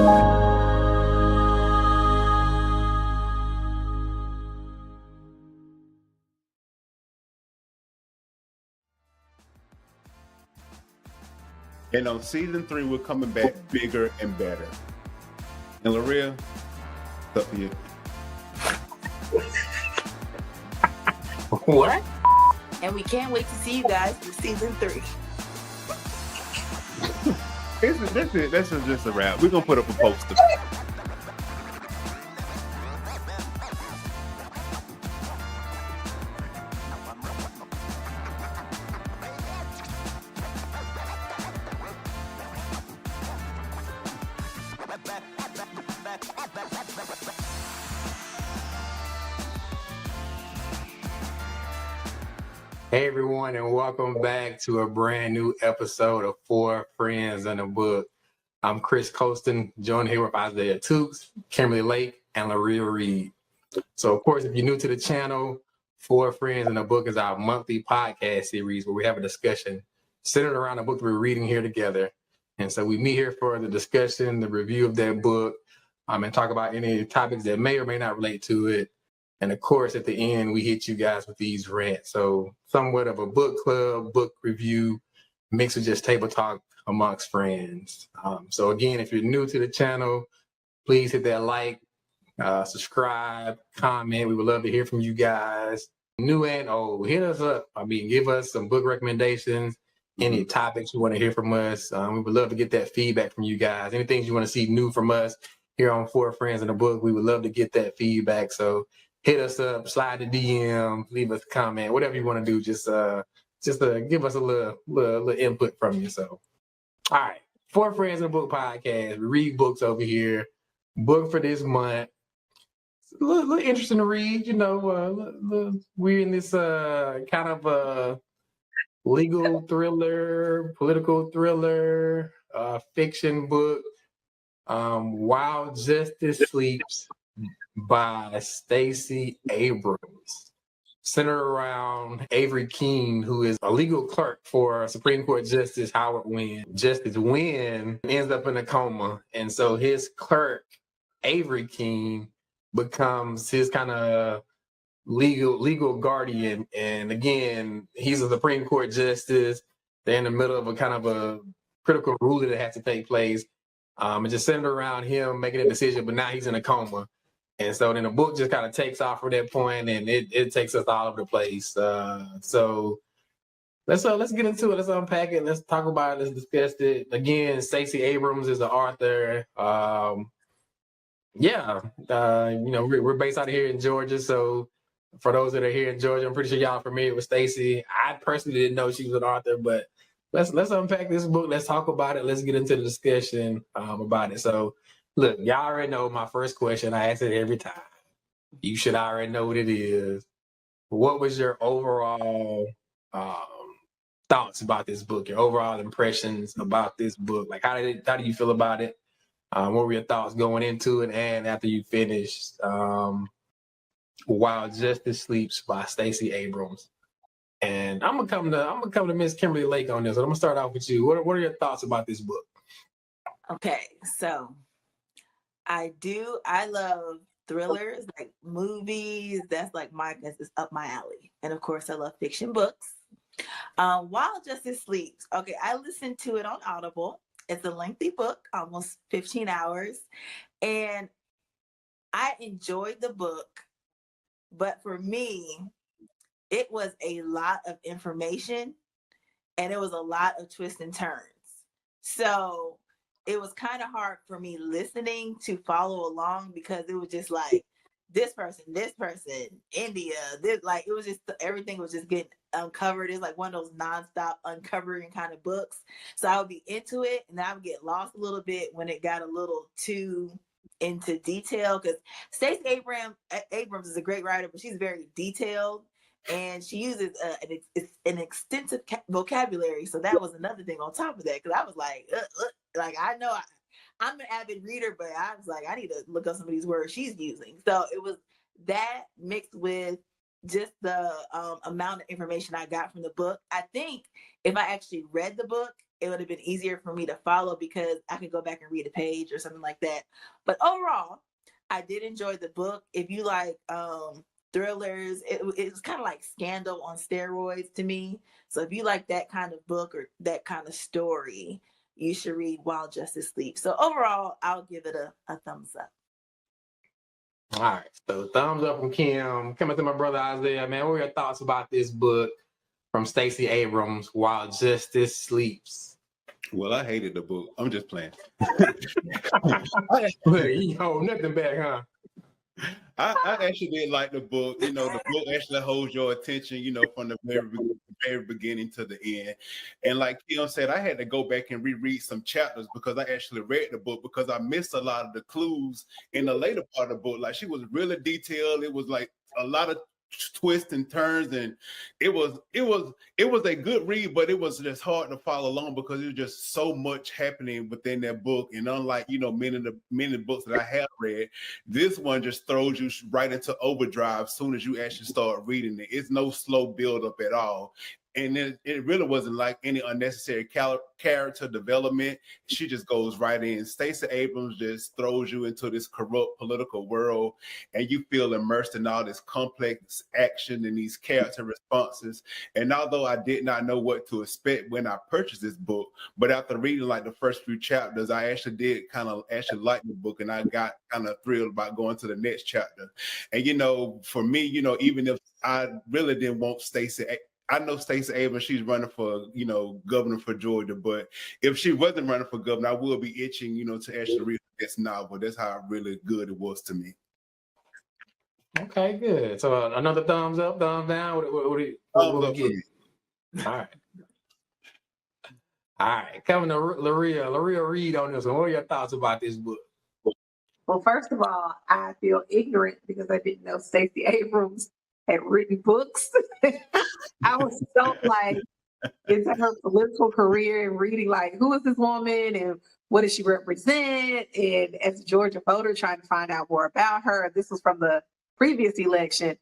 And on season 3, we're coming back bigger and better. And Laria, it's up to you. What? And we can't wait to see you guys for season 3. This is just a wrap. We're gonna put up a poster. Hey everyone, and welcome back to a brand new episode of Four Friends and a Book. I'm Chris Colston, joined here with Isaiah Tukes, Kimberly Lake, and Laria Reed. So, of course, if you're new to the channel, Four Friends and a Book is our monthly podcast series where we have a discussion centered around a book we're reading here together. And so we meet here for the discussion, the review of that book, and talk about any topics that may or may not relate to it. And of course, at the end, we hit you guys with these rants. So somewhat of a book club, book review, mixed with just table talk amongst friends. So again, if you're new to the channel, please hit that like, subscribe, comment. We would love to hear from you guys. New and old, hit us up. Give us some book recommendations, any topics you want to hear from us. We would love to get that feedback from you guys. Anything you want to see new from us here on Four Friends in a Book, we would love to get that feedback. So hit us up, slide the DM, leave us a comment, whatever you want to do. Just give us a little input from you. So, all right, Four Friends in a Book podcast. We read books over here. Book for this month. It's a little interesting to read. We're in this kind of legal thriller, political thriller, fiction book. While Justice Sleeps by Stacey Abrams, centered around Avery King, who is a legal clerk for Supreme Court Justice Howard Wynn. Justice Wynn ends up in a coma, and so his clerk, Avery King, becomes his kind of legal guardian. And again, he's a Supreme Court justice. They're in the middle of a kind of a critical ruling that has to take place. It's just centered around him making a decision, but now he's in a coma. And so then the book just kind of takes off from that point, and it takes us all over the place. So let's get into it. Let's unpack it. Let's talk about it. Let's discuss it. Again, Stacey Abrams is the author. We're based out of here in Georgia. So for those that are here in Georgia, I'm pretty sure y'all are familiar with Stacey. I personally didn't know she was an author, but let's unpack this book. Let's talk about it. Let's get into the discussion about it. So, look, y'all already know my first question. I ask it every time. You should already know what it is. What was your overall thoughts about this book? Your overall impressions about this book? Like, how do you feel about it? What were your thoughts going into it and after you finished While Justice Sleeps by Stacey Abrams? And I'm gonna come to Miss Kimberly Lake on this. I'm gonna start off with you. What are your thoughts about this book? Okay, so I love thrillers, like movies. That's up my alley. And of course, I love fiction books. While Justice Sleeps, okay, I listened to it on Audible. It's a lengthy book, almost 15 hours. And I enjoyed the book, but for me, it was a lot of information and it was a lot of twists and turns. So it was kind of hard for me listening to follow along because it was just like this person, India, it was just, everything was just getting uncovered. It's like one of those nonstop uncovering kind of books. So I would be into it and I would get lost a little bit when it got a little too into detail, because Stacey Abrams is a great writer, but she's very detailed and she uses an extensive vocabulary. So that was another thing on top of that, because I was like, I know I'm an avid reader, but I was like, I need to look up some of these words she's using. So it was that mixed with just the amount of information I got from the book. I think if I actually read the book, it would have been easier for me to follow because I could go back and read a page or something like that. But overall, I did enjoy the book. If you like thrillers, it's kind of like Scandal on steroids to me. So if you like that kind of book or that kind of story, you should read While Justice Sleeps. So overall, I'll give it a thumbs up. All right, so thumbs up from Kim. Coming to my brother Isaiah, man, what are your thoughts about this book from Stacey Abrams, While Justice Sleeps? Well, I hated the book. I'm just playing. Look, you hold nothing back, huh? I actually did like the book. The book actually holds your attention, from the very beginning to the end. And like Kim said, I had to go back and reread some chapters because I actually read the book because I missed a lot of the clues in the later part of the book. Like, she was really detailed. It was like a lot of twists and turns, and it was a good read, but it was just hard to follow along because there's just so much happening within that book. And unlike many books that I have read, this one just throws you right into overdrive as soon as you actually start reading it. It's no slow build up at all. And it really wasn't like any unnecessary character development. She just goes right in. Stacey Abrams just throws you into this corrupt political world, and you feel immersed in all this complex action and these character responses. And although I did not know what to expect when I purchased this book, but after reading like the first few chapters, I actually did kind of like the book, and I got kind of thrilled about going to the next chapter. And for me, even if I really didn't want Stacey, I know Stacey Abrams, she's running for, governor for Georgia, but if she wasn't running for governor, I would be itching, to actually read this novel. That's how really good it was to me. Okay, good. So another thumbs up, thumbs down. What do you get? All right. All right. Coming to Laria Reed on this one. What are your thoughts about this book? Well, first of all, I feel ignorant because I didn't know Stacey Abrams had written books. I was so into her political career and reading who is this woman and what does she represent? And as a Georgia voter, trying to find out more about her. This was from the previous election.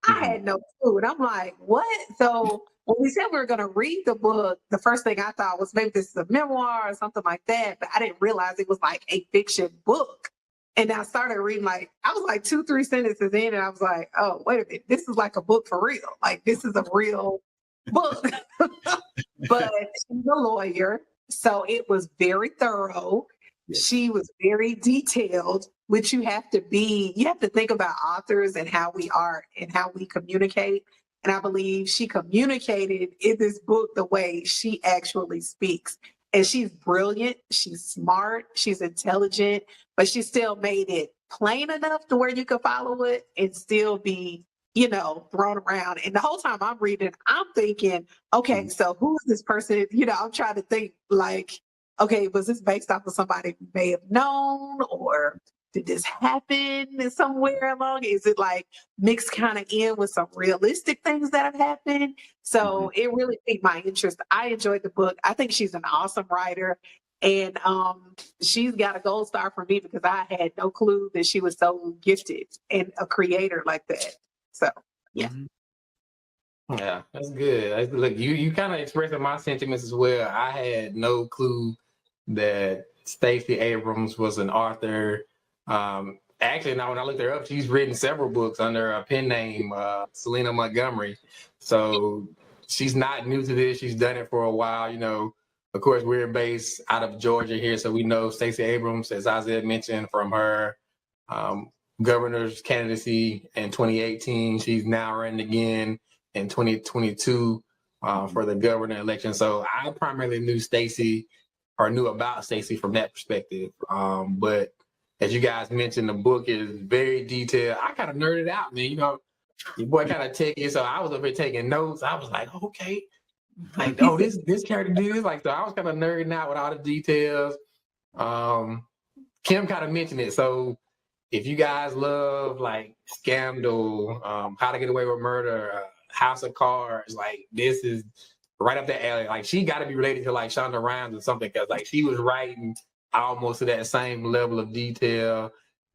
I had no clue. And I'm like, what? So when we said we were going to read the book, the first thing I thought was maybe this is a memoir or something like that. But I didn't realize it was a fiction book. And I started reading, I was 2-3 sentences in, and I was like, oh, wait a minute, this is a book for real. This is a real book. But she's a lawyer, so it was very thorough. Yes. She was very detailed, which you have to think about authors and how we are and how we communicate. And I believe she communicated in this book the way she actually speaks. And she's brilliant, she's smart, she's intelligent, but she still made it plain enough to where you could follow it and still be, thrown around. And the whole time I'm reading, I'm thinking, okay, so who is this person? I'm trying to think okay, was this based off of somebody we may have known, or did this happen somewhere along? Is it mixed kind of in with some realistic things that have happened? So it really piqued my interest. I enjoyed the book. I think she's an awesome writer. And she's got a gold star for me because I had no clue that she was so gifted and a creator like that. So, yeah. Yeah, that's good. Look, you kind of expressing my sentiments as well. I had no clue that Stacey Abrams was an author. Actually, now when I looked her up, she's written several books under a pen name, Selena Montgomery. So she's not new to this. She's done it for a while. Of course, we're based out of Georgia here, so we know Stacey Abrams, as Isaiah mentioned, from her governor's candidacy in 2018. She's now running again in 2022 for the governor election. So I primarily knew about Stacey from that perspective. But as you guys mentioned, the book is very detailed. I kind of nerded out, man. Your boy kind of techie, so I was up here taking notes. I was like, okay. This character did this. So I was kind of nerding out with all the details. Kim kind of mentioned it. So if you guys love Scandal, How to Get Away with Murder, House of Cards, this is right up the alley. She got to be related to Shonda Rhimes or something, because she was writing almost to that same level of detail.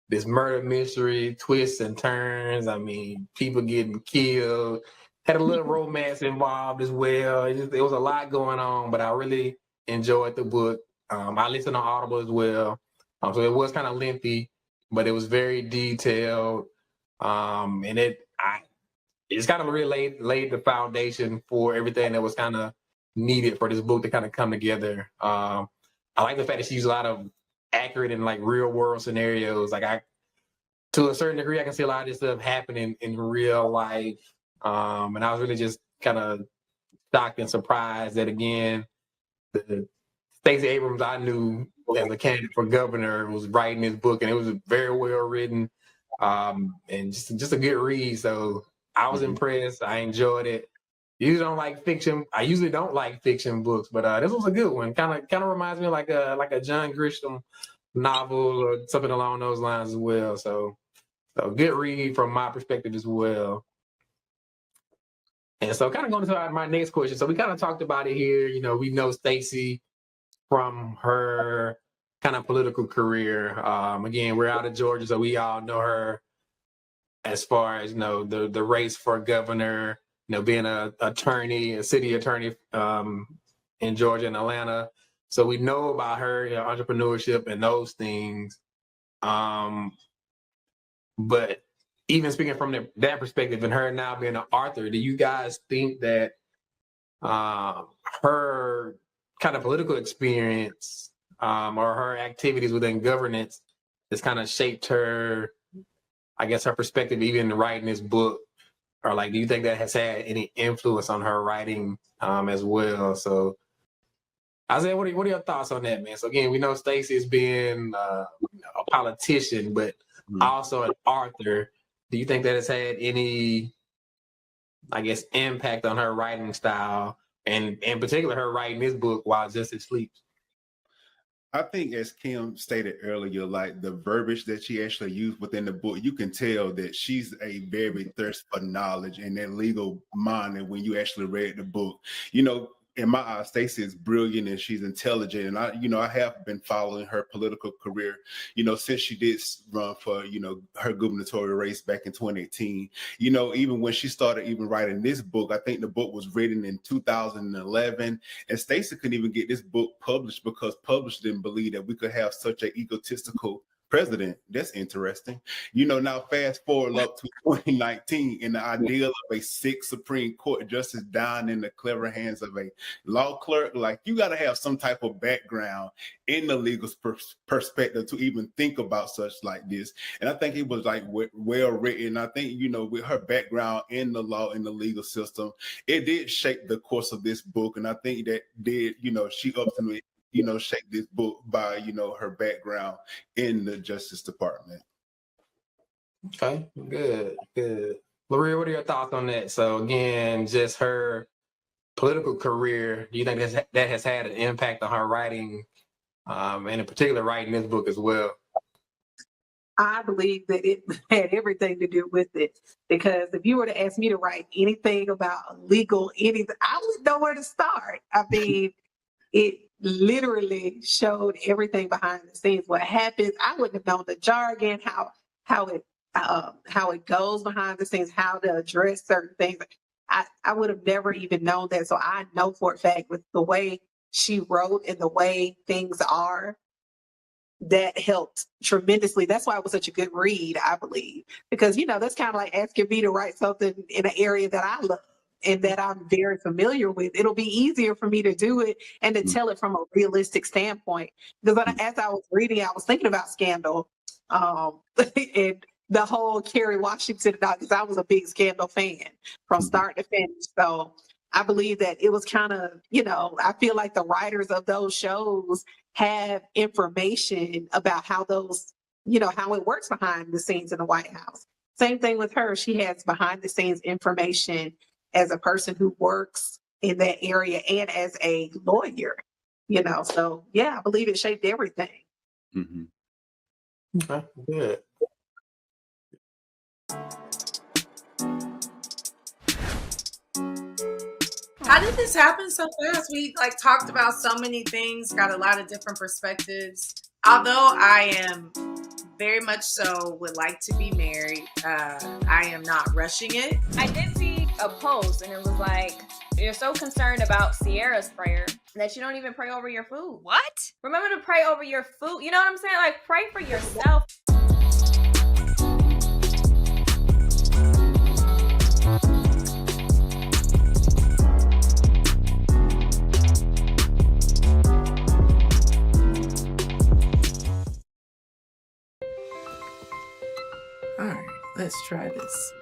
This murder mystery, twists and turns. I mean, people getting killed. Had a little romance involved as well. There was a lot going on, but I really enjoyed the book. I listened on Audible as well. So it was kind of lengthy, but it was very detailed. And it's kind of really laid the foundation for everything that was kind of needed for this book to kind of come together. I like the fact that she used a lot of accurate and like real world scenarios. Like to a certain degree, I can see a lot of this stuff happening in real life. And I was really just kind of shocked and surprised that, again, Stacey Abrams, I knew as a candidate for governor, was writing this book, and it was very well written, and just a good read. So I was impressed. I enjoyed it. I usually don't like fiction books, but this was a good one. Kind of reminds me of like a John Grisham novel or something along those lines as well. So good read from my perspective as well. And so kind of going to my next question. So we kind of talked about it here. You know, we know Stacey from her kind of political career. Again, we're out of Georgia, so we all know her as far as, you know, the race for governor, you know, being a city attorney in Georgia and Atlanta. So we know about her, you know, entrepreneurship and those things. But even speaking from that perspective and her now being an author, do you guys think that her kind of political experience or her activities within governance has kind of shaped her, I guess, her perspective even in writing this book? Or like, do you think that has had any influence on her writing as well? So Isaiah, what are your thoughts on that, man? So again, we know Stacey has been a politician, but also an author. Do you think that has had any, I guess, impact on her writing style, and in particular her writing this book while Justice sleeps? I think, as Kim stated earlier, like the verbiage that she actually used within the book, you can tell that she's a very thirst for knowledge and that legal mind. And when you actually read the book, you know, in my eyes, Stacey is brilliant and she's intelligent. And I have been following her political career, you know, since she did run for, you know, her gubernatorial race back in 2018. You know, even when she started even writing this book, I think the book was written in 2011. And Stacey couldn't even get this book published because publishers didn't believe that we could have such an egotistical president. That's interesting. You know, now fast forward up to 2019 and the ideal of a sixth Supreme Court justice dying in the clever hands of a law clerk, like you got to have some type of background in the legal perspective to even think about such like this. And I think it was like well written. I think, you know, with her background in the law, in the legal system, it did shape the course of this book. And I think that did, you know, she ultimately, you know, shape this book by, you know, her background in the Justice Department. Okay, good. Laria, what are your thoughts on that? So again, just her political career, do you think that has had an impact on her writing, and in particular writing this book as well? I believe that it had everything to do with it, because if you were to ask me to write anything about anything, I wouldn't know where to start. I mean, it literally showed everything behind the scenes, what happens. I wouldn't have known the jargon, how it goes behind the scenes, how to address certain things. I would have never even known that. So I know for a fact with the way she wrote and the way things are, that helped tremendously. That's why it was such a good read, I believe, because, you know, that's kind of like asking me to write something in an area that I love and that I'm very familiar with. It'll be easier for me to do it and to tell it from a realistic standpoint. Because as I was reading, I was thinking about Scandal and the whole Kerry Washington, because I was a big Scandal fan from start to finish. So I believe that it was kind of, you know, I feel like the writers of those shows have information about how those, you know, how it works behind the scenes in the White House. Same thing with her. She has behind the scenes information as a person who works in that area and as a lawyer, you know. So yeah, I believe it shaped everything. Okay, good. How did this happen so fast? We like talked about so many things, got a lot of different perspectives. Although I am very much so would like to be married, I am not rushing it. I did see a post and it was like, you're so concerned about Sierra's prayer, that you don't even pray over your food. What? Remember to pray over your food. You know what I'm saying? Like, pray for yourself. All right, let's try this.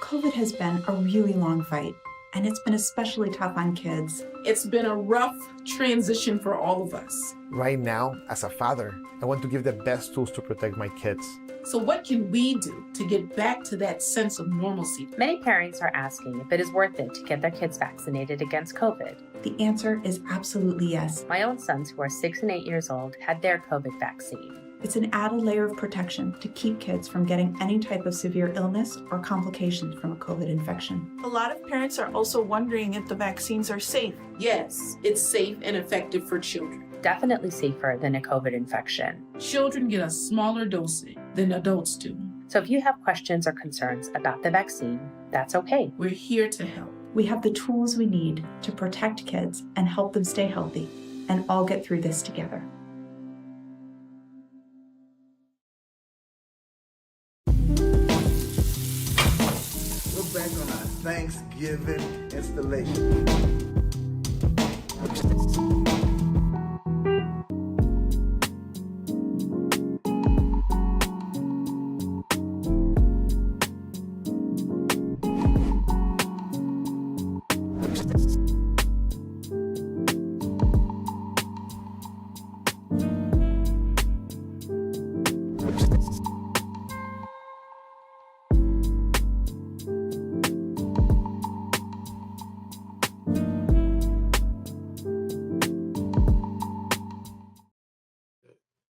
COVID has been a really long fight, and it's been especially tough on kids. It's been a rough transition for all of us. Right now, as a father, I want to give the best tools to protect my kids. So what can we do to get back to that sense of normalcy? Many parents are asking if it is worth it to get their kids vaccinated against COVID. The answer is absolutely yes. My own sons, who are 6 and 8 years old, had their COVID vaccine. It's an added layer of protection to keep kids from getting any type of severe illness or complications from a COVID infection. A lot of parents are also wondering if the vaccines are safe. Yes, it's safe and effective for children. Definitely safer than a COVID infection. Children get a smaller dosage than adults do. So if you have questions or concerns about the vaccine, that's okay. We're here to help. We have the tools we need to protect kids and help them stay healthy and all get through this together. We're back on our Thanksgiving installation.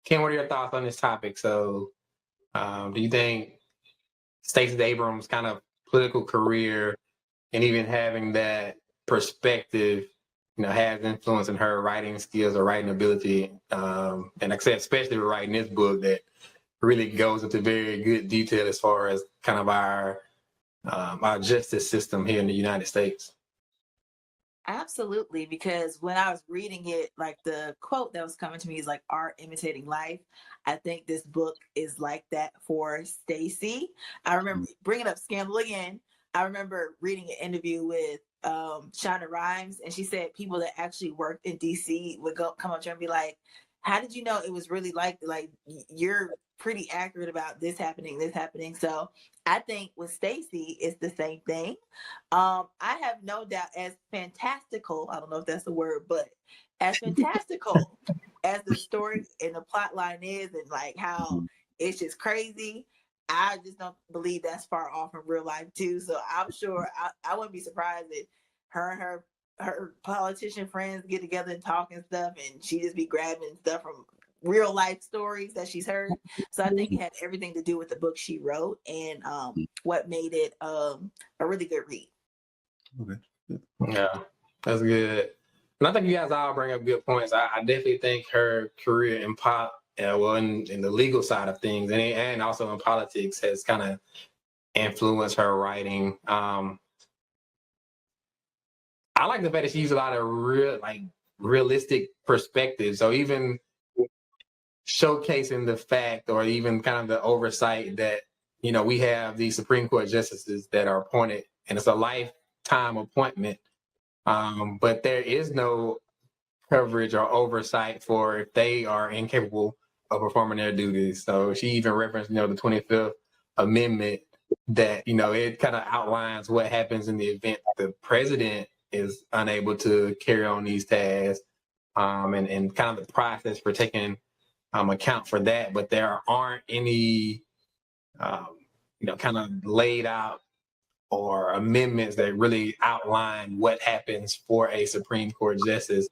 Ken, what are your thoughts on this topic? So, do you think Stacey Abrams' kind of political career and even having that perspective, has influence in her writing skills or writing ability? And like I said, especially with writing this book that really goes into very good detail as far as kind of our justice system here in the United States. Absolutely, because when I was reading it, like the quote that was coming to me is like art imitating life. I think this book is like that for Stacey. I remember bringing up Scandal again. I remember reading an interview with Shonda Rhimes, and she said people that actually worked in DC would come up to her and be like, how did you know it was really like you're pretty accurate about this happening. So I think with Stacey, it's the same thing. I have no doubt, as fantastical, I don't know if that's the word, but as fantastical as the story and the plot line is, and like how it's just crazy, I just don't believe that's far off from real life too. So I'm sure I wouldn't be surprised if her and her politician friends get together and talk and stuff, and she just be grabbing stuff from real life stories that she's heard. So I think it had everything to do with the book she wrote and what made it a really good read. Okay. Yeah, that's good. And I think you guys all bring up good points. I definitely think her career in in the legal side of things and also in politics has kind of influenced her writing. I like the fact that she used a lot of realistic perspectives. So even showcasing the fact or even kind of the oversight that, we have these Supreme Court justices that are appointed, and it's a lifetime appointment. But there is no coverage or oversight for if they are incapable of performing their duties. So she even referenced, the 25th Amendment that, it kind of outlines what happens in the event the president is unable to carry on these tasks, and kind of the process for taking account for that. But there aren't any, kind of laid out or amendments that really outline what happens for a Supreme Court justice.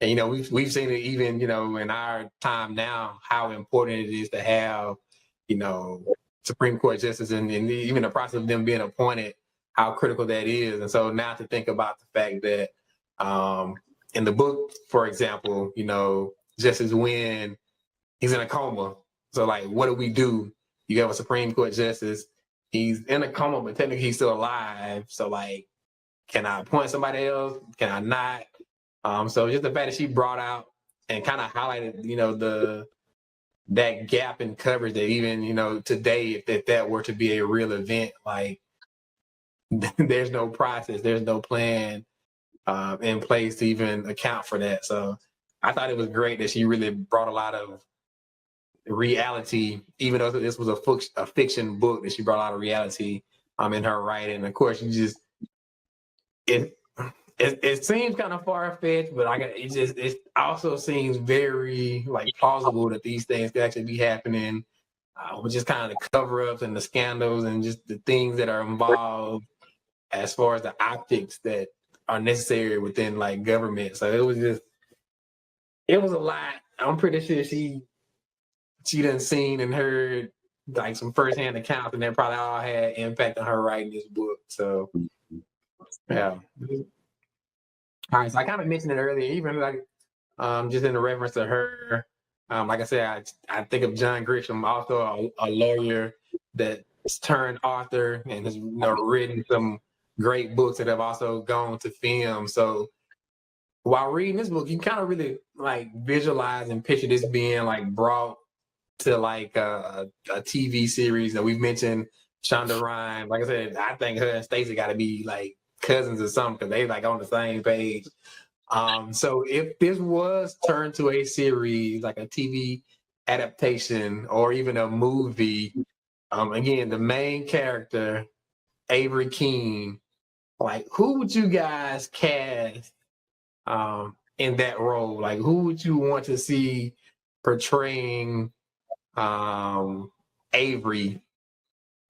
And, we've seen it even, in our time now, how important it is to have, Supreme Court justice and even the process of them being appointed, how critical that is. And so now to think about the fact that in the book, for example, Justice Wynn, he's in a coma. So what do we do? You have a Supreme Court justice. He's in a coma, but technically he's still alive. So can I appoint somebody else? Can I not? So just the fact that she brought out and kind of highlighted, that gap in coverage that even, today, if that were to be a real event, like there's no process, there's no plan in place to even account for that. So I thought it was great that she really brought a lot of reality, even though this was a fiction book, that she brought a lot of reality in her writing. Of course, it seems kind of far fetched, but it also seems very like plausible that these things could actually be happening, with just kind of the cover-ups and the scandals and just the things that are involved as far as the optics that are necessary within like government. So it was a lot. I'm pretty sure she done seen and heard like some firsthand accounts, and that probably all had impact on her writing this book. So yeah. All right, so I kind of mentioned it earlier, even like just in the reference to her. Like I said, I think of John Grisham, also a lawyer that's turned author and has written some great books that have also gone to film. So while reading this book, you kind of really like visualize and picture this being like brought to like a TV series. That we've mentioned Shonda Rhimes. Like I said, I think her and Stacey got to be like cousins or something because they like on the same page. So if this was turned to a series, like a TV adaptation or even a movie, again, the main character, Avery Keene, like who would you guys cast in that role? Like who would you want to see portraying Avery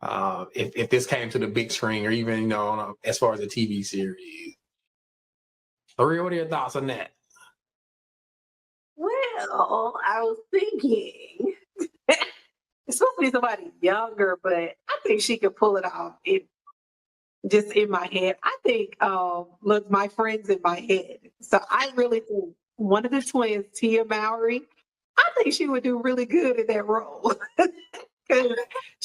if this came to the big screen or even, as far as a TV series? Maria, what are your thoughts on that? Well, I was thinking it's supposed to be somebody younger, but I think she could pull it off. Just in my head, I think look, my friend's in my head. So I really think one of the twins, Tia Mowry, I think she would do really good in that role. Because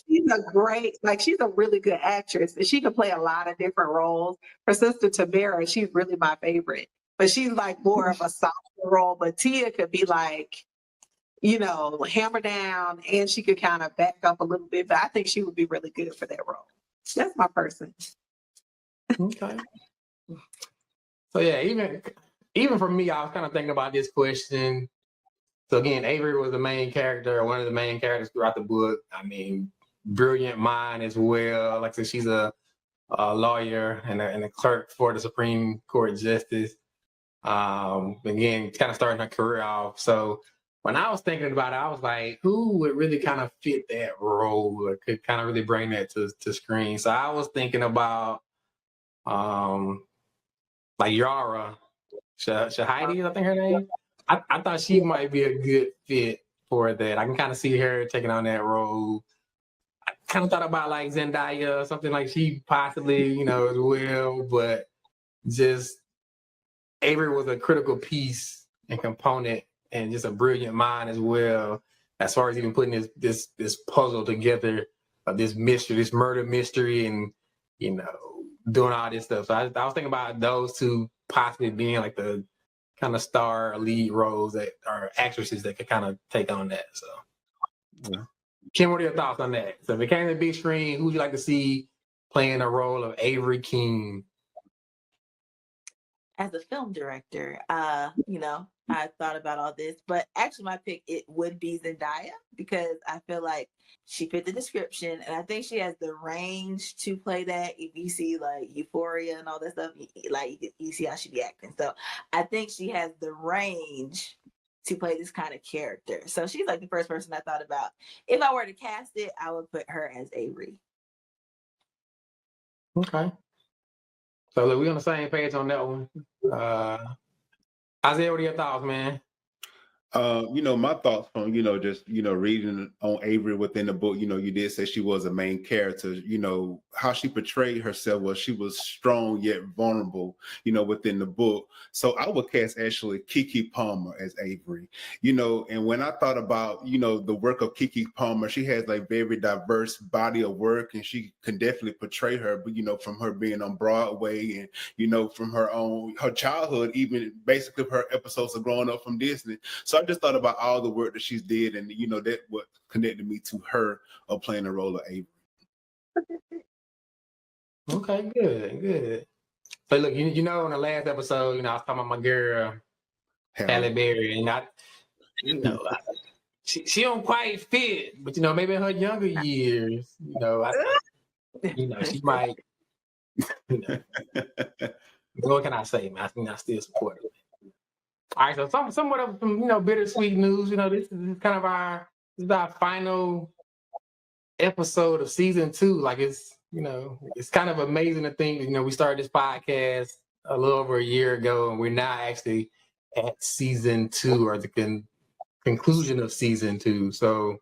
she's a really good actress and she can play a lot of different roles. Her sister Tamara, she's really my favorite, but she's like more of a softer role. But Tia could be like, hammer down, and she could kind of back up a little bit. But I think she would be really good for that role. That's my person. Okay. So yeah, even for me, I was kind of thinking about this question. So again, Avery was the main character, one of the main characters throughout the book. I mean, brilliant mind as well. Like I said, she's a lawyer and a clerk for the Supreme Court Justice. Again, kind of starting her career off. So when I was thinking about it, I was like, who would really kind of fit that role or could kind of really bring that to screen? So I was thinking about like Yara Shahidi, I think her name. I thought she might be a good fit for that. I can kind of see her taking on that role. I kind of thought about like Zendaya or something, like she possibly, as well, but just Avery was a critical piece and component and just a brilliant mind as well, as far as even putting this puzzle together of this mystery, this murder mystery, and doing all this stuff. So I was thinking about those two possibly being like the kind of star lead roles that are actresses that could kind of take on that. So, Kim, what are your thoughts on that? So if it came to the big screen, who would you like to see playing the role of Avery Keene? As a film director, I thought about all this, but actually my pick, it would be Zendaya because I feel like she fit the description and I think she has the range to play that. If you see like Euphoria and all that stuff, you see how she be acting. So I think she has the range to play this kind of character. So she's like the first person I thought about. If I were to cast it, I would put her as Avery. Okay. So look, we on the same page on that one. Isaiah, what are your thoughts, man? My thoughts from, just, reading on Avery within the book, you did say she was a main character, how she portrayed herself was she was strong yet vulnerable, within the book. So I would cast actually Keke Palmer as Avery, and when I thought about, the work of Keke Palmer, she has like very diverse body of work and she can definitely portray her, but, from her being on Broadway and, from her childhood, even basically her episodes of growing up from Disney. So I just thought about all the work that she's did, and that what connected me to her of playing the role of Avery. Okay, good. So look, in the last episode, I was talking about my girl Halle Berry, and she don't quite fit, but maybe in her younger years, she might. What can I say, man? I still support her. All right, so somewhat of some bittersweet news. This is kind of our final episode of season 2. Like it's kind of amazing to think we started this podcast a little over a year ago, and we're now actually at season 2 or the conclusion of season 2. So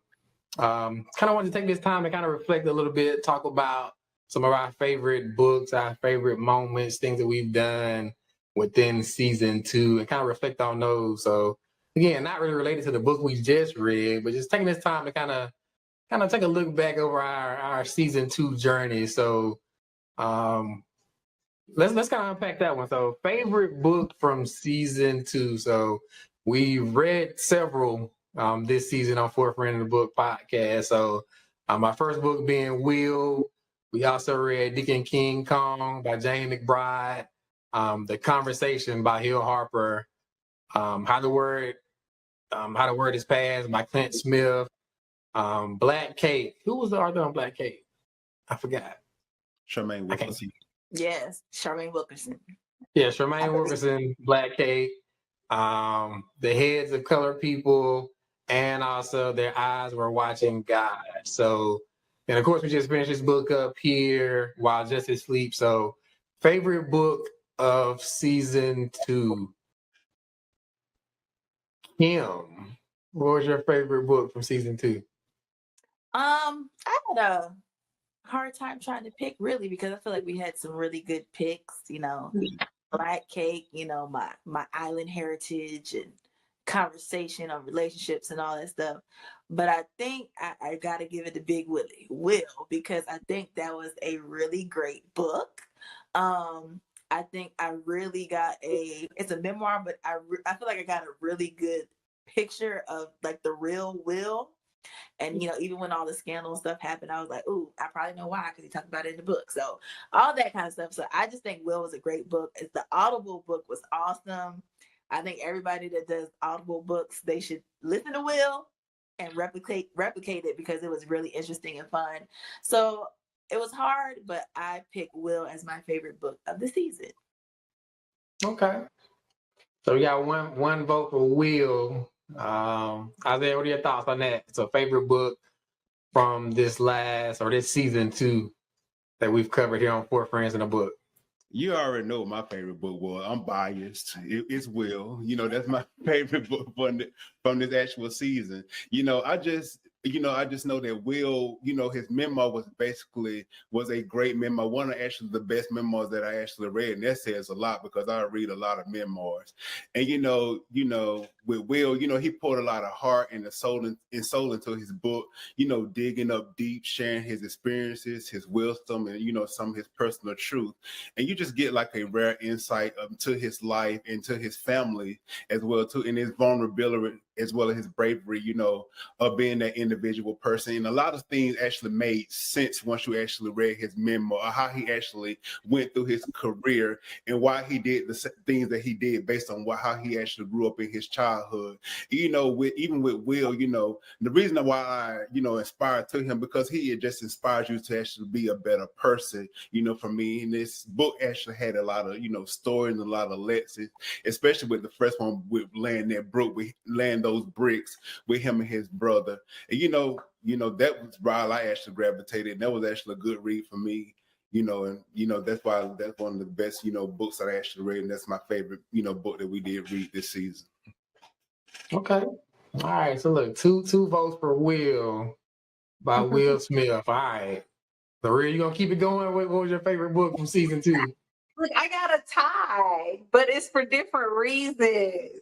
kind of wanted to take this time to kind of reflect a little bit, talk about some of our favorite books, our favorite moments, things that we've done within season 2, and kind of reflect on those. So again, not really related to the book we just read, but just taking this time to kind of take a look back over our season 2 journey. So let's kind of unpack that one. So favorite book from season 2. So we read several this season on Fourth Friend in the Book podcast. So my first book being Will. We also read Dick and King Kong by Jane McBride. The Conversation by Hill Harper, How the Word Is Passed by Clint Smith, Black Cake. Who was the author on Black Cake? I forgot. Charmaine Wilkerson. Yes, Charmaine Wilkerson. Yeah, Charmaine Wilkerson, Black Cake, The Heads of Colored People, and also Their Eyes Were Watching God. So, and of course, we just finished this book up here, While Justice Sleeps. So, favorite book of season 2. Kim, what was your favorite book from season 2? I had a hard time trying to pick really because I feel like we had some really good picks, Black Cake, my island heritage and conversation on relationships and all that stuff. But I think I gotta give it to Big Will, because I think that was a really great book. I think I really got it's a memoir, but I feel like I got a really good picture of like the real Will. And, even when all the scandal stuff happened, I was like, ooh, I probably know why, because he talked about it in the book. So all that kind of stuff. So I just think Will was a great book. The Audible book was awesome. I think everybody that does Audible books, they should listen to Will and replicate it, because it was really interesting and fun. So it was hard, but I picked Will as my favorite book of the season. Okay. So we got one vote for Will. Isaiah, what are your thoughts on that? It's a favorite book from this season 2 that we've covered here on Four Friends in a Book. You already know what my favorite book was. I'm biased. It's Will. That's my favorite book from this actual season. I just know that Will, his memoir was a great memoir. One of the best memoirs that I actually read. And that says a lot because I read a lot of memoirs. And, with Will, he poured a lot of heart and soul into his book, digging up deep, sharing his experiences, his wisdom, and, some of his personal truth. And you just get like a rare insight to his life and to his family as well, too, and his vulnerability as well as his bravery, of being that individual person. And a lot of things actually made sense once you actually read his memoir, how he actually went through his career and why he did the things that he did based on how he actually grew up in his childhood. Even with Will, the reason why I, inspired to him, because he just inspires you to actually be a better person, for me. And this book actually had a lot of, stories and a lot of lessons, especially with the first one with laying those bricks with him and his brother. And that was why I actually gravitated. And that was actually a good read for me. That's why that's one of the best, books that I actually read. And that's my favorite, book that we did read this season. Okay. All right, so look, two votes for Will by Will Smith. All right. So, Rhea, you gonna keep it going? What was your favorite book from season 2? Look, I got a tie, but it's for different reasons.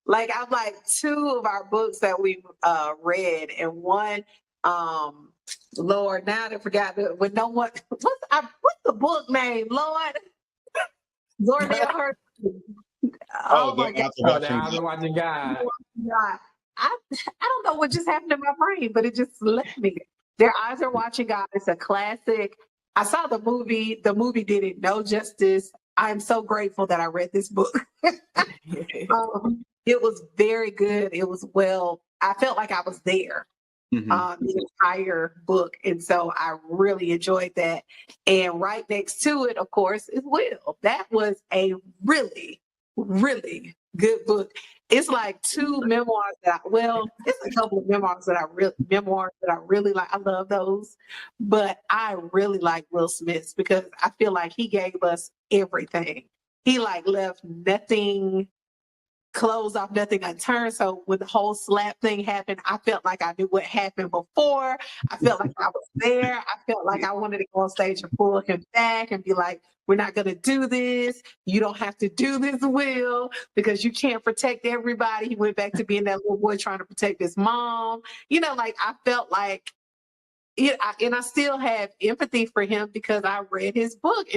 Like I'm like 2 of our books that we read, and one, Lord, now I forgot when no one. What's the book name? Lord, Zordale heard. Oh my God! The Watching God. God. I don't know what just happened to my brain, but it just left me. Their Eyes Are Watching God. It's a classic. I saw the movie. The movie did it no justice. I'm so grateful that I read this book. It was very good. It was well. I felt like I was there. The entire book. And so I really enjoyed that. And right next to it, of course, is Will. That was a really, really good book. It's like 2 memoirs it's a couple of memoirs that I really like. I love those. But I really like Will Smith's because I feel like he gave us everything. He like left nothing closed off, nothing unturned. So when the whole slap thing happened, I felt like I knew what happened before. I felt like I was there. I felt like I wanted to go on stage and pull him back and be like, we're not going to do this. You don't have to do this, Will, because you can't protect everybody. He went back to being that little boy trying to protect his mom. Like I felt like and I still have empathy for him because I read his book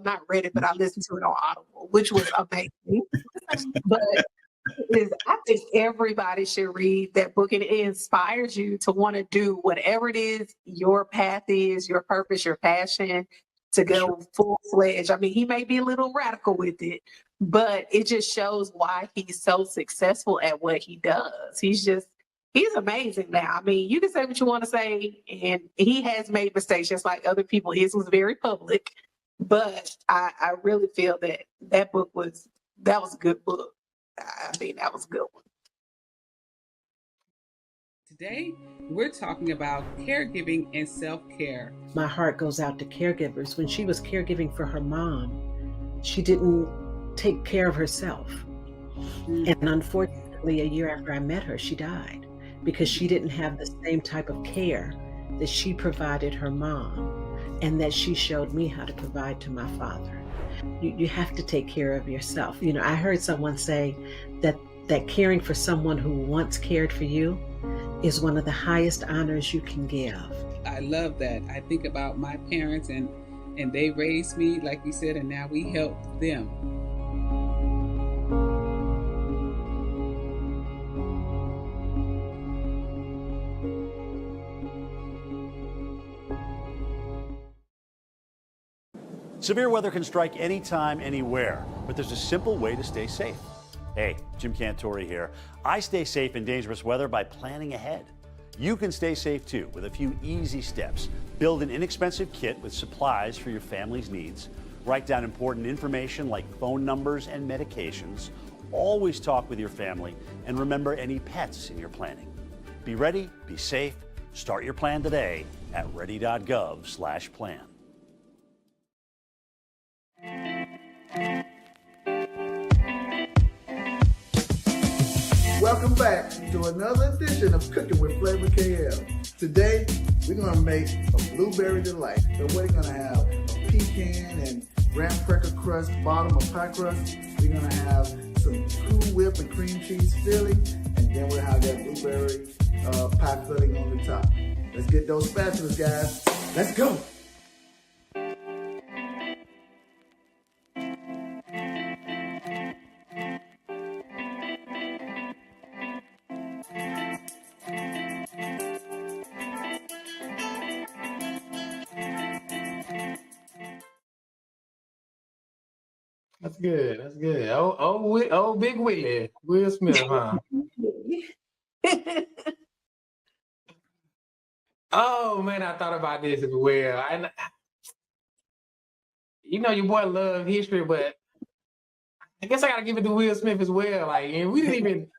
not read it, but I listened to it on Audible, which was amazing. But I think everybody should read that book, and it inspires you to want to do whatever it is your path is, your purpose, your passion, to go full-fledged. I mean, he may be a little radical with it, but it just shows why he's so successful at what he does. He's amazing now. I mean, you can say what you want to say, and he has made mistakes just like other people. His was very public, but I really feel that book was a good book. I mean, that was a good one. Today, we're talking about caregiving and self-care. My heart goes out to caregivers. When she was caregiving for her mom, she didn't take care of herself. And unfortunately, a year after I met her, she died because she didn't have the same type of care that she provided her mom and that she showed me how to provide to my father. You have to take care of yourself. I heard someone say that caring for someone who once cared for you is one of the highest honors you can give. I love that. I think about my parents and they raised me, like you said, and now we help them. Severe weather can strike anytime, anywhere, but there's a simple way to stay safe. Hey, Jim Cantore here. I stay safe in dangerous weather by planning ahead. You can stay safe too with a few easy steps. Build an inexpensive kit with supplies for your family's needs. Write down important information like phone numbers and medications. Always talk with your family and remember any pets in your planning. Be ready, be safe. Start your plan today at ready.gov/plan. Welcome back to another edition of Cooking with Flavor KL. Today, we're going to make a blueberry delight. So we're going to have a pecan and graham cracker crust, bottom of pie crust. We're going to have some Cool Whip and cream cheese filling, and then we'll have that blueberry pie filling on the top. Let's get those spatulas, guys. Let's go. That's good. That's good. Oh, Big Willie, Will Smith, huh? Oh man, I thought about this as well. Your boy love history, but I guess I gotta give it to Will Smith as well. Like, and we didn't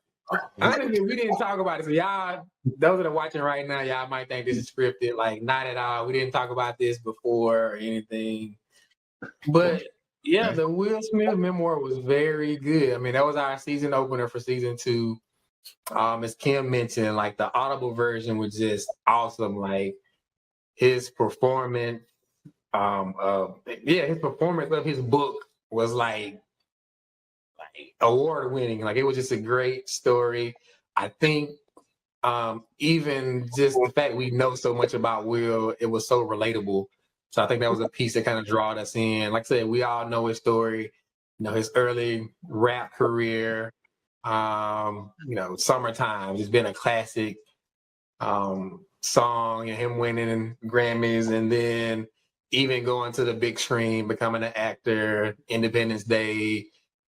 talk about it. So y'all, those that are watching right now, y'all might think this is scripted. Like, not at all. We didn't talk about this before or anything. But yeah, the Will Smith memoir was very good. I mean, that was our season opener for season 2. as Kim mentioned, like the Audible version was just awesome. Like his performance, his performance of his book was like award winning. Like it was just a great story. I think even just the fact we know so much about Will, it was so relatable. So I think that was a piece that kind of drawed us in. Like I said, we all know his story, his early rap career, Summertime. It's been a classic song, and him winning Grammys, and then even going to the big screen, becoming an actor, Independence Day,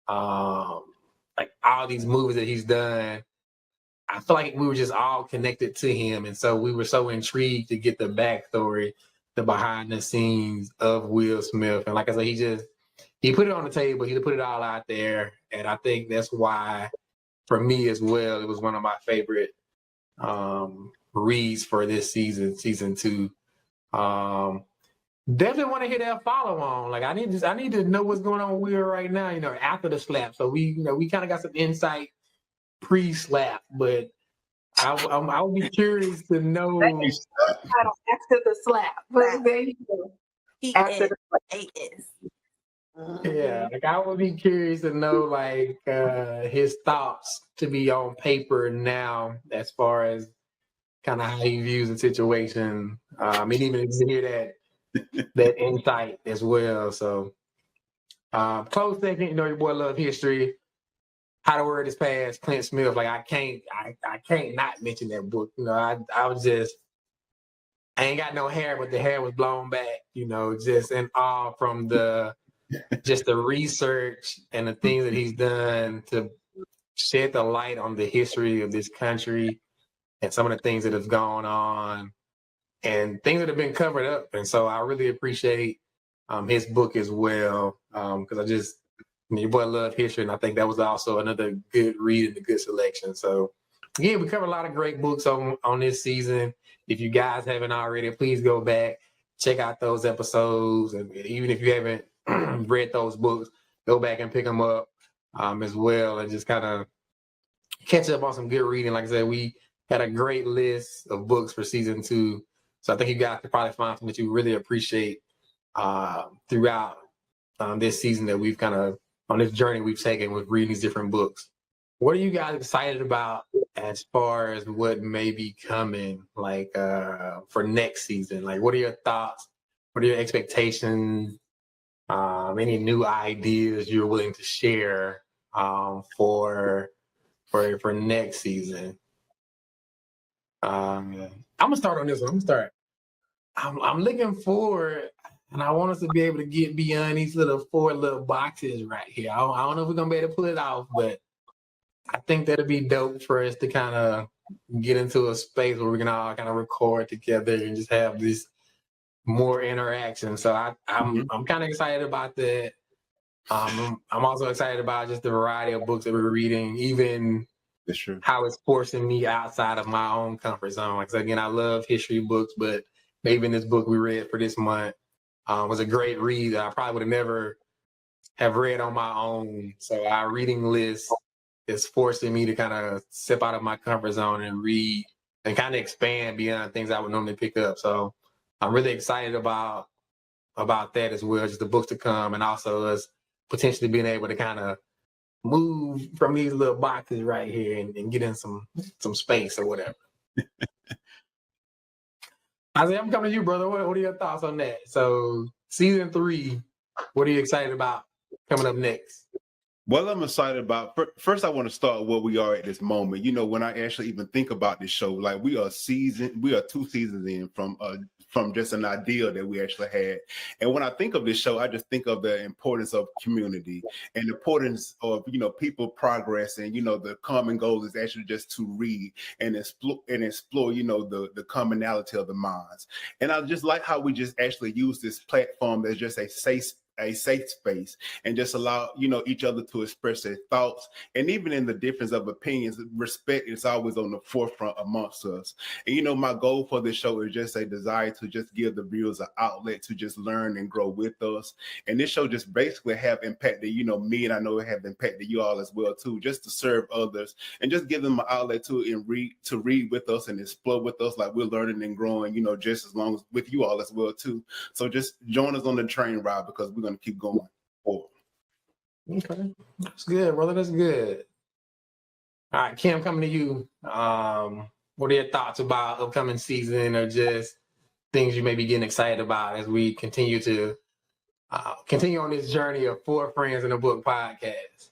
like all these movies that he's done. I feel like we were just all connected to him. And so we were so intrigued to get the backstory, the behind the scenes of Will Smith. And like I said, he put it on the table, he put it all out there. And I think that's why, for me as well, it was one of my favorite reads for this season 2. Definitely want to hear that follow on. Like I need to know what's going on with Will right now, after the slap. So we kind of got some insight pre-slap, but I would be curious to know after the slap. But there you go. He is. Yeah, like I would be curious to know like his thoughts to be on paper now as far as kind of how he views the situation. Even to hear that insight as well. So close second, your boy love history. How the Word Is Passed, Clint Smith. Like I can't not mention that book. I was just, I ain't got no hair, but the hair was blown back. Just in awe from the research and the things that he's done to shed the light on the history of this country and some of the things that have gone on and things that have been covered up. And so I really appreciate his book as well, because your boy loved history, and I think that was also another good read and a good selection. So, again, we covered a lot of great books on this season. If you guys haven't already, please go back, check out those episodes. And even if you haven't read those books, go back and pick them up as well and just kind of catch up on some good reading. Like I said, we had a great list of books for season 2. So I think you guys could probably find something that you really appreciate throughout this season that we've kind of, on this journey we've taken with reading these different books. What are you guys excited about as far as what may be coming, like for next season? Like, what are your thoughts? What are your expectations? Any new ideas you're willing to share for next season? I'm gonna start on this one. I'm looking forward. And I want us to be able to get beyond these 4 little boxes right here. I don't know if we're going to be able to pull it off, but I think that'd be dope for us to kind of get into a space where we can all kind of record together and just have this more interaction. So I'm kind of excited about that. I'm also excited about just the variety of books that we're reading, even how it's forcing me outside of my own comfort zone. Like, so again, I love history books, but maybe in this book we read for this month, was a great read that I probably would have never have read on my own. So our reading list is forcing me to kind of step out of my comfort zone and read and kind of expand beyond things I would normally pick up. So I'm really excited about that as well, just the books to come, and also us potentially being able to kind of move from these little boxes right here and get in some space or whatever. Isaiah, I'm coming to you, brother. What are your thoughts on that? So season 3, what are you excited about coming up next? Well, I'm excited about, first I want to start where we are at this moment. When I actually even think about this show, like we are 2 seasons in from just an idea that we actually had. And when I think of this show, I just think of the importance of community and the importance of, people progress, and, the common goal is actually just to read and explore, the commonality of the minds. And I just like how we just actually use this platform as just a a safe space and just allow, each other to express their thoughts. And even in the difference of opinions, respect is always on the forefront amongst us. And, my goal for this show is just a desire to just give the viewers an outlet to just learn and grow with us. And this show just basically have impacted, me, and I know it have impacted you all as well too, just to serve others and just give them an outlet to read with us and explore with us like we're learning and growing, just as long as with you all as well too. So just join us on the train ride because we're going to keep going forward. Okay, that's good, brother. That's good. All right, Kim, coming to you. What are your thoughts about upcoming season, or just things you may be getting excited about as we continue on this journey of Four Friends in a Book podcast?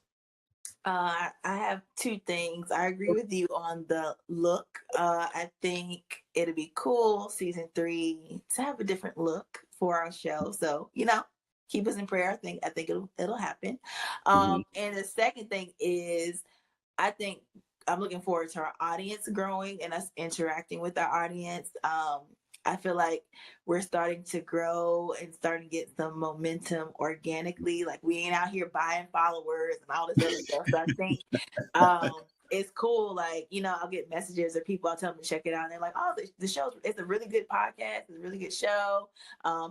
I have two things. I agree with you on the look. I think it'll be cool season 3 to have a different look for our show. So, keep us in prayer. I think it'll happen. And the second thing is, I think I'm looking forward to our audience growing and us interacting with our audience. I feel like we're starting to grow and starting to get some momentum organically. Like, we ain't out here buying followers and all this other stuff. So I think it's cool. Like, I'll get messages or people, I'll tell them to check it out. And they're like, oh, the show, it's a really good podcast. It's a really good show.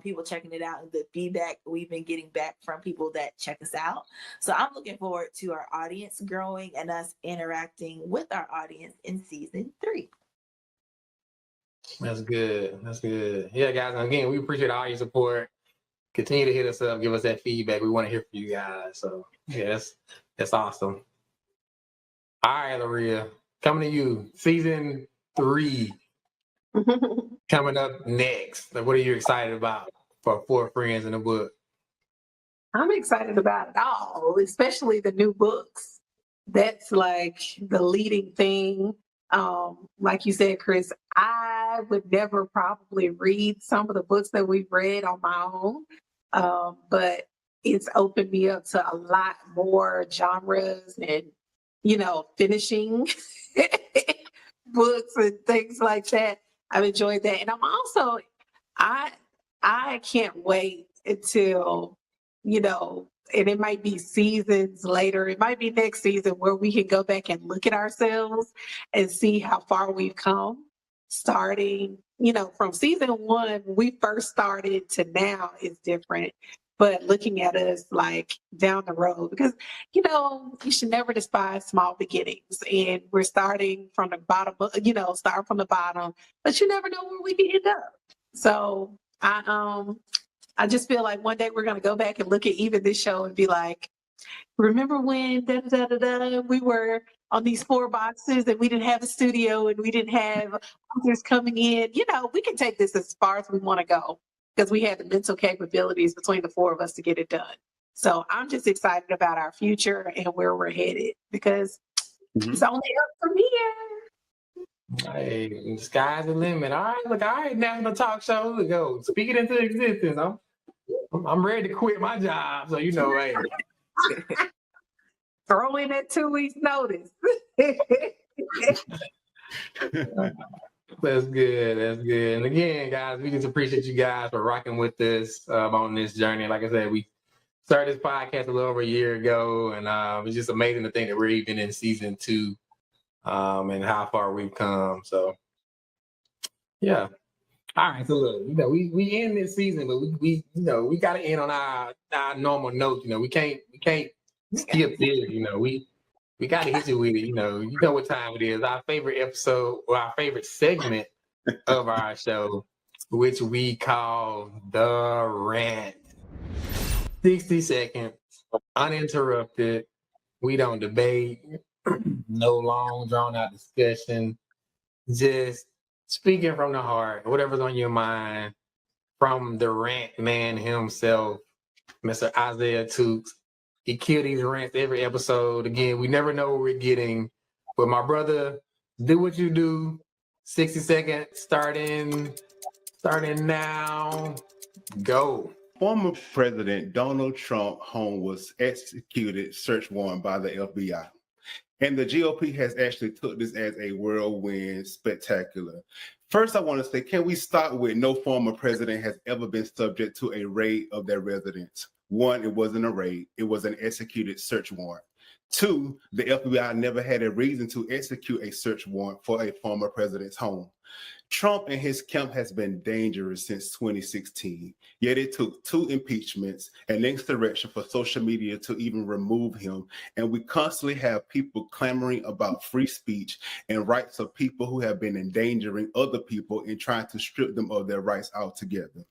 People checking it out, and the feedback we've been getting back from people that check us out. So I'm looking forward to our audience growing and us interacting with our audience in season 3. That's good. That's good. Yeah, guys. Again, we appreciate all your support. Continue to hit us up, give us that feedback. We want to hear from you guys. So yeah, that's awesome. All right, Laria, coming to you. Season 3 coming up next. Like, what are you excited about for Four Friends in a Book? I'm excited about it all, especially the new books. That's like the leading thing. Like you said, Chris, I would never probably read some of the books that we've read on my own, but it's opened me up to a lot more genres and, finishing books and things like that. I've enjoyed that. And I'm also, I can't wait until, and it might be seasons later, it might be next season, where we can go back and look at ourselves and see how far we've come. Starting, from season 1, when we first started, to now is different. But looking at us like down the road, because, you should never despise small beginnings. And we're starting from the bottom, start from the bottom, but you never know where we can end up. So I just feel like one day we're going to go back and look at even this show and be like, remember when we were on these 4 boxes and we didn't have a studio and we didn't have authors coming in? We can take this as far as we want to go because we have the mental capabilities between the 4 of us to get it done. So I'm just excited about our future and where we're headed, because it's only up from here. Hey, the sky's the limit. All right, national talk show. Let's go. Speak it into existence. I'm ready to quit my job. So, hey. Throw in that 2 weeks notice. That's good. That's good. And again, guys, we just appreciate you guys for rocking with us on this journey. Like I said, we started this podcast a little over a year ago, and it's just amazing to think that we're even in season 2 and how far we've come. So, yeah. All right. So look, we end this season, but we got to end on our normal note. We can't skip this. We got to hit you with it. You know what time it is. Our favorite episode, or our favorite segment of our show, which we call The Rant. 60 seconds, uninterrupted. We don't debate. No long, drawn-out discussion. Just speaking from the heart, whatever's on your mind, from the rant man himself, Mr. Isaiah Tukes. He killed these rants every episode. Again, we never know what we're getting. But my brother, do what you do. 60 seconds, starting now. Go. Former President Donald Trump's home was executed search warrant by the FBI. And the GOP has actually took this as a whirlwind spectacular. First, I want to say, can we start with no former president has ever been subject to a raid of their residence? One, it wasn't a raid. It was an executed search warrant. Two, the FBI never had a reason to execute a search warrant for a former president's home. Trump and his camp has been dangerous since 2016, yet it took 2 impeachments and insurrection for social media to even remove him. And we constantly have people clamoring about free speech and rights of people who have been endangering other people and trying to strip them of their rights altogether.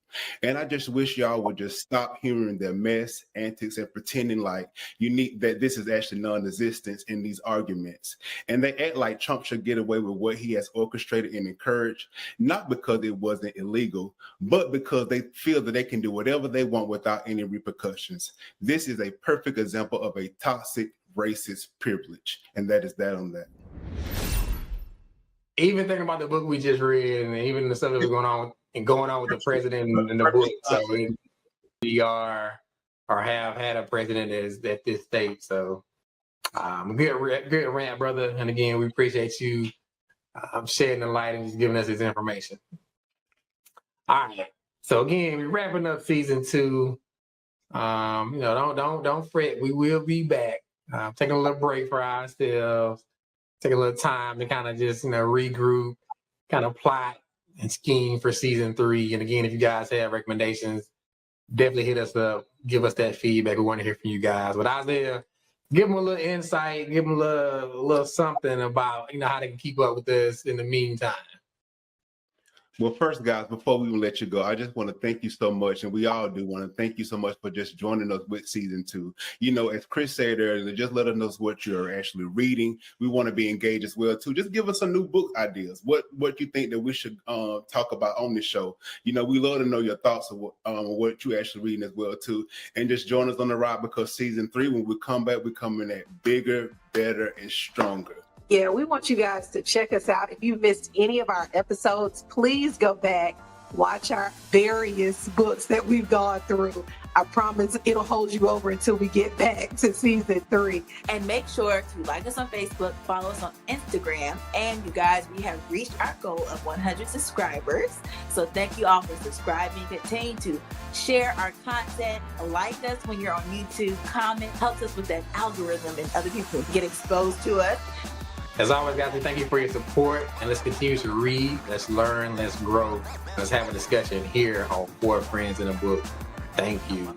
And I just wish y'all would just stop hearing their mess, antics, and pretending like that this is actually non-existent in these arguments. And they act like Trump should get away with what he has orchestrated and encouraged, not because it wasn't illegal, but because they feel that they can do whatever they want without any repercussions. This is a perfect example of a toxic racist privilege. And that is that on that. Even thinking about the book we just read, and even the stuff that was going on with the president in the book. So we are or have had a president that is at this state. So good rant, brother. And again, we appreciate you shedding the light and just giving us this information. All right. So again, we're wrapping up season 2. Don't fret. We will be back. Taking a little break for ourselves. Take a little time to kind of just regroup, kind of plot and scheme for season 3. And again, if you guys have recommendations, definitely hit us up. Give us that feedback. We want to hear from you guys. But Isaiah, give them a little insight. Give them a little something about how they can keep up with us in the meantime. Well, first, guys, before we let you go, I just want to thank you so much, and we all do want to thank you so much for just joining us with season 2. As Chris said earlier, just let us know what you're actually reading. We want to be engaged as well, too. Just give us some new book ideas. What you think that we should talk about on this show. We love to know your thoughts of what you're actually reading as well, too. And just join us on the ride, because season 3, when we come back, we're coming at bigger, better, and stronger. Yeah, we want you guys to check us out. If you missed any of our episodes, please go back, watch our various books that we've gone through. I promise it'll hold you over until we get back to season 3. And make sure to like us on Facebook, follow us on Instagram. And you guys, we have reached our goal of 100 subscribers. So thank you all for subscribing. Continue to share our content. Like us when you're on YouTube. Comment. Helps us with that algorithm and other people get exposed to us. As always, guys, we thank you for your support, and let's continue to read, let's learn, let's grow. Let's have a discussion here on 4 Friends in a Book. Thank you.